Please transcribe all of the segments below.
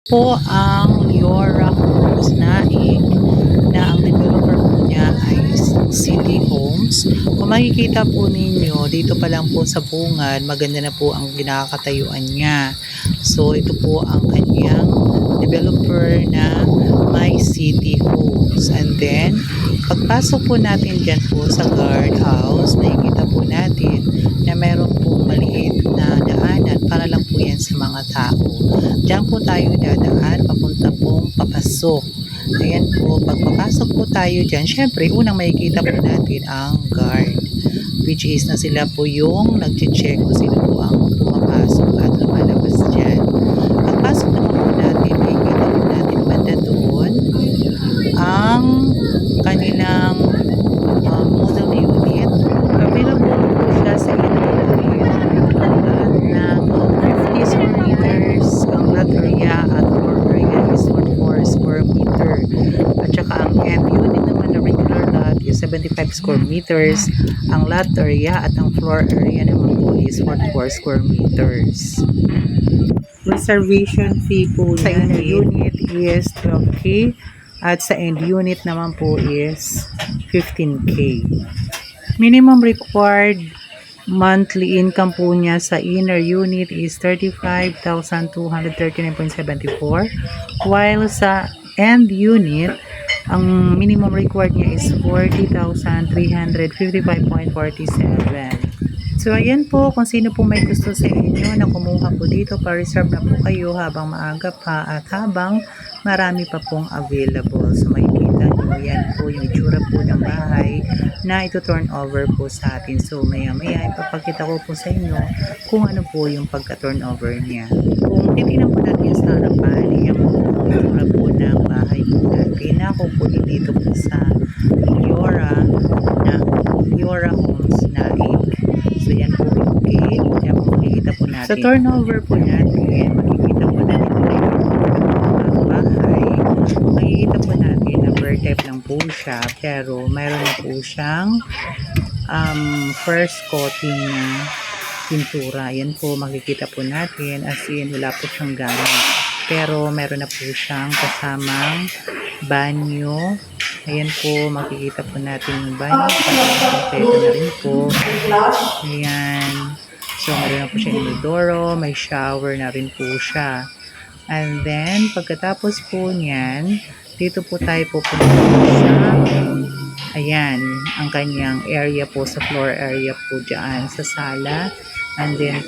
Po ang Liora Homes Naik na ang developer po niya ay City Homes. Kung makikita po ninyo, dito pa lang po sa bungad, maganda na po ang ginakatayuan niya. So, ito po ang kanyang developer na My City Homes. And then, pagpasok po natin dyan po sa guardhouse, nakikita po natin na meron pong maliit na daanan para lang po yan sa mga tao. Diyan po tayo dadaan, papunta pong papasok. Ayan po, pagpapasok po tayo dyan, syempre, unang makikita po natin ang guard. Which is na sila po yung nag-check kung sino po ang pumapasok at lumalabas dyan. Pagpasok naman po natin, makikita po natin banda doon ang kanilang model unit. Available po siya sa ng 50 square meters ang lot area at floor area is 44 square meter. At saka ang end unit naman na regular lot is 75 square meters. Ang lot area at ang floor area naman po is 44 square meters. Reservation fee po sa inner unit is 12K at sa end unit naman po is 15K. Minimum required monthly income po niya sa inner unit is 35,239.74, while sa end unit ang minimum required niya is 40,355.47. So ayan po, kung sino po may gusto sa inyo na kumuha po dito, pa-reserve na po kayo habang maaga pa at habang marami pa pong available. So makikita nyo, yan po yung itsura po ng bahay na ito turn over po sa atin. So maya maya ipapakita ko po sa inyo kung ano po yung pagka-turn over niya. Kung titignan po natin sa harapan, yan po yung itsura po ng bahay po natin na kukunin dito po sa Liora Homes Naik. So yan po yung gate, yan po makikita po natin. Sa turnover po natin, makikita po natin ang bahay. Makikita po natin na per type lang po siya, pero mayroon na po siyang first coating na pintura. Yan po makikita po natin, as in wala po siyang gamit. Pero meron na po siyang kasamang banyo. Ayan po, makikita po natin yung banyo. Kompleto na rin po. Ayan. So, meron na po siya inodoro. May shower na rin po siya. And then, pagkatapos po niyan, dito po tayo pupunta sa, ayan, ang kanyang area po, sa floor area po dyan, sa sala. And then,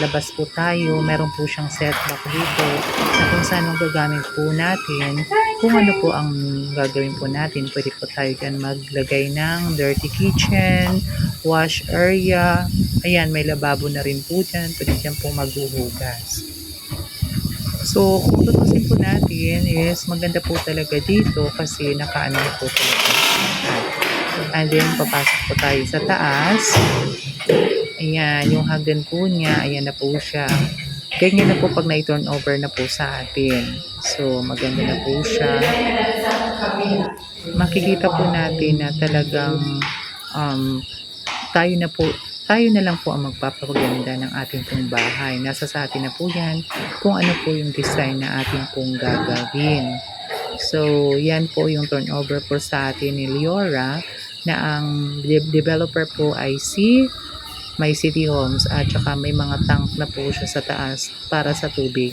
labas po tayo, meron po siyang setback dito na kung saan ang gagamit po natin, kung ano po ang gagawin po natin. Pwede po tayo dyan maglagay ng dirty kitchen, wash area, ayan, may lababo na rin po dyan, pwede dyan po maghuhugas. So kung tutusin po natin is maganda po talaga dito kasi nakaano po talaga. And then papasok po tayo sa taas. Ayan, yung hagdan po niya, ayan na po siya. Ganyan na po pag na-turn over na po sa atin. So, maganda na po siya. Makikita po natin na talagang tayo na lang po ang magpapaganda ng ating pong bahay. Nasa sa atin na po yan kung ano po yung design na ating pong gagawin. So, yan po yung turnover po sa atin ni Liora na ang developer po ay My City Homes at saka may mga tank na po siya sa taas para sa tubig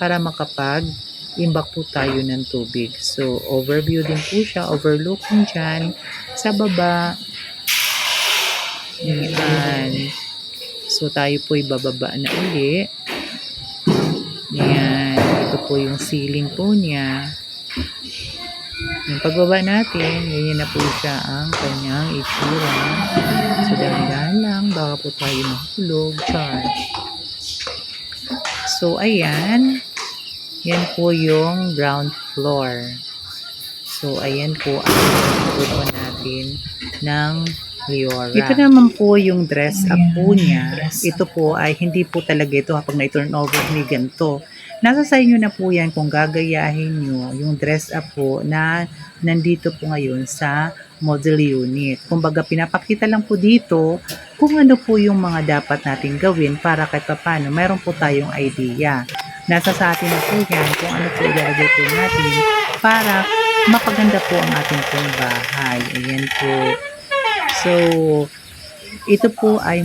para makapag-imbak po tayo ng tubig. So, overview din po siya, overlooking dyan sa baba. Yan. So, tayo po bababa na uli. Yan. Ito po yung ceiling po niya. Yung pagbaba natin, ganyan na po siya ang kanyang itsura. So, dahan-dahan lang, baka po tayo mahulog. Char. So, ayan. Yan po yung ground floor. So, ayan po ang pagpupo natin ng Liora. Ito naman po yung dress up po niya. Ito po ay hindi po talaga ito kapag na-turn over ni ganito. Nasa sa inyo na po yan kung gagayahin nyo yung dress up po na nandito po ngayon sa model unit. Kumbaga pinapakita lang po dito kung ano po yung mga dapat nating gawin para kahit paano meron po tayong idea. nasa sa atin na po yan kung ano po ilalagay po natin para mapaganda po ang ating pong bahay. Ayan po. So, ito po ay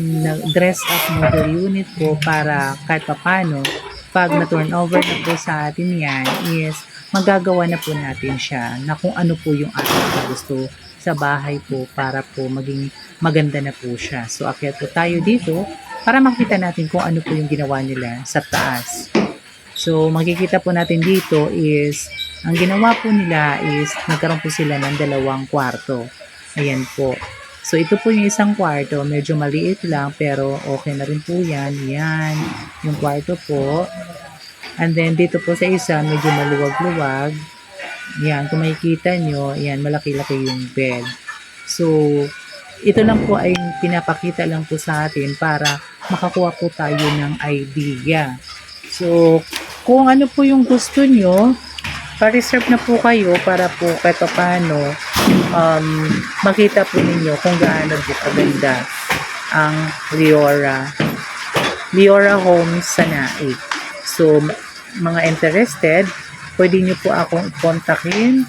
dress up model unit po para kahit papano, pag na-turn over na po sa atin yan, is magagawa na po natin siya na kung ano po yung ating gusto sa bahay po para po maging maganda na po siya. So, akyat po tayo dito para makita natin kung ano po yung ginawa nila sa taas. So, makikita po natin dito is, ang ginawa po nila is, nagkaroon po sila ng 2 kwarto. Ayan po. So, ito po yung isang kwarto. Medyo maliit lang, pero okay na rin po yan. Yan, yung kwarto po. And then, dito po sa isa, medyo maluwag-luwag. Yan, kung makikita nyo, yan, malaki-laki yung bed. So, ito lang po ay pinapakita lang po sa atin para makakuha po tayo ng idea. So, kung ano po yung gusto nyo, pa-reserve na po kayo para po kahit paano makita po ninyo kung gaano po kaganda ang Leora Homes sa Naik. So, mga interested, pwede nyo po akong kontakin,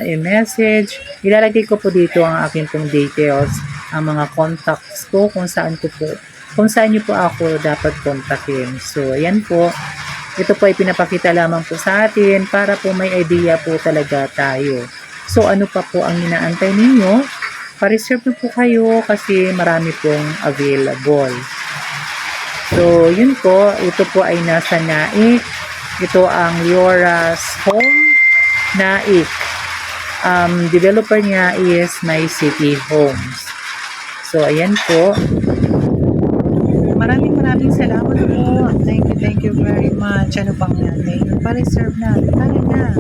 i-message. Ilalagay ko po dito ang aking pong details, ang mga contacts ko, kung saan nyo po ako dapat kontakin. So, ayan po. Ito po ay pinapakita lamang po sa atin para po may idea po talaga tayo. So, ano pa po ang inaantay ninyo? Pa-reserve na po kayo kasi marami pong available. So, yun po. Ito po ay nasa Naik. Ito ang Leora's Home Naik. Developer niya is My City Homes. So, ayan po. Maraming salamat po. Thank you very much. Ano pang yan? Pa-reserve na. Para na.